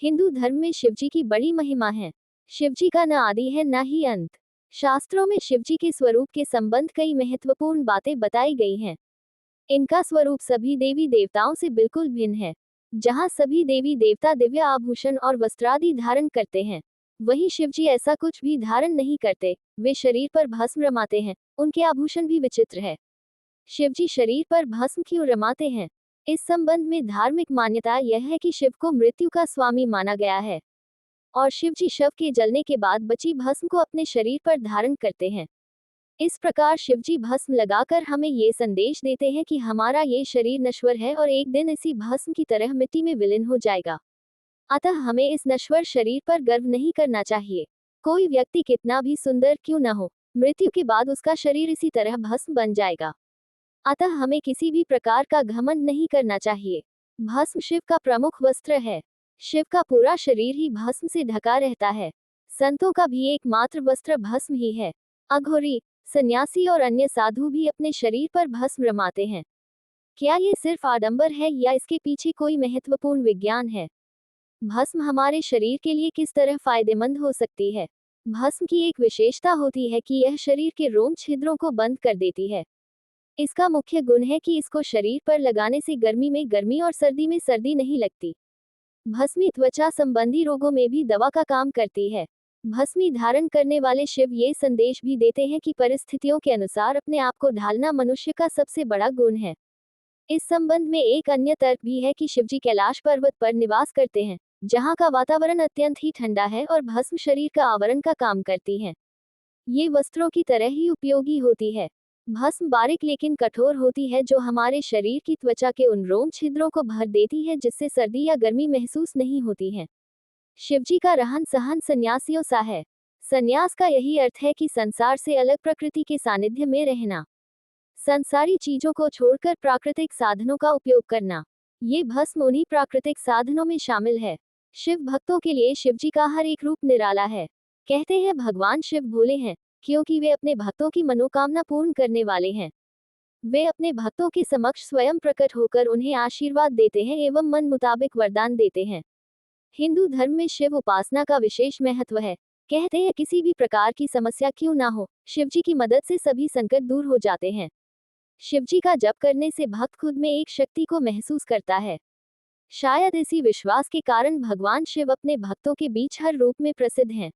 हिंदू धर्म में शिवजी की बड़ी महिमा है। शिवजी का न आदि है न ही अंत। शास्त्रों में शिवजी के स्वरूप के संबंध कई महत्वपूर्ण बातें बताई गई हैं। इनका स्वरूप सभी देवी देवताओं से बिल्कुल भिन्न है। जहाँ सभी देवी देवता दिव्य आभूषण और वस्त्रादि धारण करते हैं, वहीं शिवजी ऐसा कुछ भी धारण नहीं करते। वे शरीर पर भस्म रमाते हैं। उनके आभूषण भी विचित्र है। शिवजी शरीर पर भस्म क्यों रमाते हैं? इस संबंध में धार्मिक मान्यता यह है कि शिव को मृत्यु का स्वामी माना गया है और शिवजी शव के जलने के बाद बची भस्म को अपने शरीर पर धारण करते हैं। इस प्रकार शिवजी भस्म लगाकर हमें ये संदेश देते हैं कि हमारा ये शरीर नश्वर है और एक दिन इसी भस्म की तरह मिट्टी में विलीन हो जाएगा। अतः हमें इस नश्वर शरीर पर गर्व नहीं करना चाहिए। कोई व्यक्ति कितना भी सुंदर क्यों न हो, मृत्यु के बाद उसका शरीर इसी तरह भस्म बन जाएगा। अतः हमें किसी भी प्रकार का घमंड नहीं करना चाहिए। भस्म शिव का प्रमुख वस्त्र है। शिव का पूरा शरीर ही भस्म से ढका रहता है। संतों का भी एकमात्र वस्त्र भस्म ही है। अघोरी, सन्यासी और अन्य साधु भी अपने शरीर पर भस्म रमाते हैं। क्या ये सिर्फ आडंबर है या इसके पीछे कोई महत्वपूर्ण विज्ञान है? भस्म हमारे शरीर के लिए किस तरह फायदेमंद हो सकती है? भस्म की एक विशेषता होती है कि यह शरीर के रोम छिद्रों को बंद कर देती है। इसका मुख्य गुण है कि इसको शरीर पर लगाने से गर्मी में गर्मी और सर्दी में सर्दी नहीं लगती। भस्मी त्वचा संबंधी रोगों में भी दवा का काम करती है। भस्मी धारण करने वाले शिव ये संदेश भी देते हैं कि परिस्थितियों के अनुसार अपने आप को ढालना मनुष्य का सबसे बड़ा गुण है। इस संबंध में एक अन्य तर्क भी है कि शिवजी कैलाश पर्वत पर निवास करते हैं, जहाँ का वातावरण अत्यंत ही ठंडा है और भस्म शरीर का आवरण का काम करती है। ये वस्त्रों की तरह ही उपयोगी होती है। भस्म बारीक लेकिन कठोर होती है, जो हमारे शरीर की त्वचा के उन रोम छिद्रों को भर देती है जिससे सर्दी या गर्मी महसूस नहीं होती है। शिवजी का रहन सहन सन्यासियों सा है। सन्यास का यही अर्थ है कि संसार से अलग प्रकृति के सानिध्य में रहना, संसारी चीजों को छोड़कर प्राकृतिक साधनों का उपयोग करना। ये भस्म उन्हीं प्राकृतिक साधनों में शामिल है। शिव भक्तों के लिए शिवजी का हर एक रूप निराला है। कहते हैं भगवान शिव भोले हैं, क्योंकि वे अपने भक्तों की मनोकामना पूर्ण करने वाले हैं। वे अपने भक्तों के समक्ष स्वयं प्रकट होकर उन्हें आशीर्वाद देते हैं एवं मन मुताबिक वरदान देते हैं। हिंदू धर्म में शिव उपासना का विशेष महत्व है। कहते हैं किसी भी प्रकार की समस्या क्यों ना हो, शिवजी की मदद से सभी संकट दूर हो जाते हैं। शिवजी का जप करने से भक्त खुद में एक शक्ति को महसूस करता है। शायद इसी विश्वास के कारण भगवान शिव अपने भक्तों के बीच हर रूप में प्रसिद्ध हैं।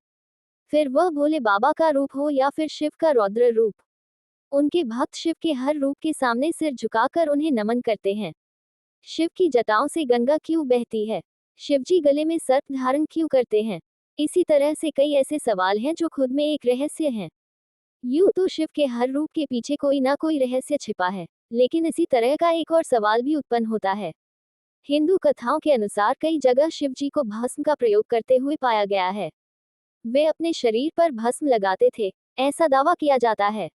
फिर वह भोले बाबा का रूप हो या फिर शिव का रौद्र रूप, उनके भक्त शिव के हर रूप के सामने सिर झुकाकर उन्हें नमन करते हैं। शिव की जटाओं से गंगा क्यों बहती है? शिवजी गले में सर्प धारण क्यों करते हैं? इसी तरह से कई ऐसे सवाल हैं जो खुद में एक रहस्य हैं। यूं तो शिव के हर रूप के पीछे कोई ना कोई रहस्य छिपा है, लेकिन इसी तरह का एक और सवाल भी उत्पन्न होता है। हिंदू कथाओं के अनुसार कई जगह शिवजी को भस्म का प्रयोग करते हुए पाया गया है। वे अपने शरीर पर भस्म लगाते थे, ऐसा दावा किया जाता है।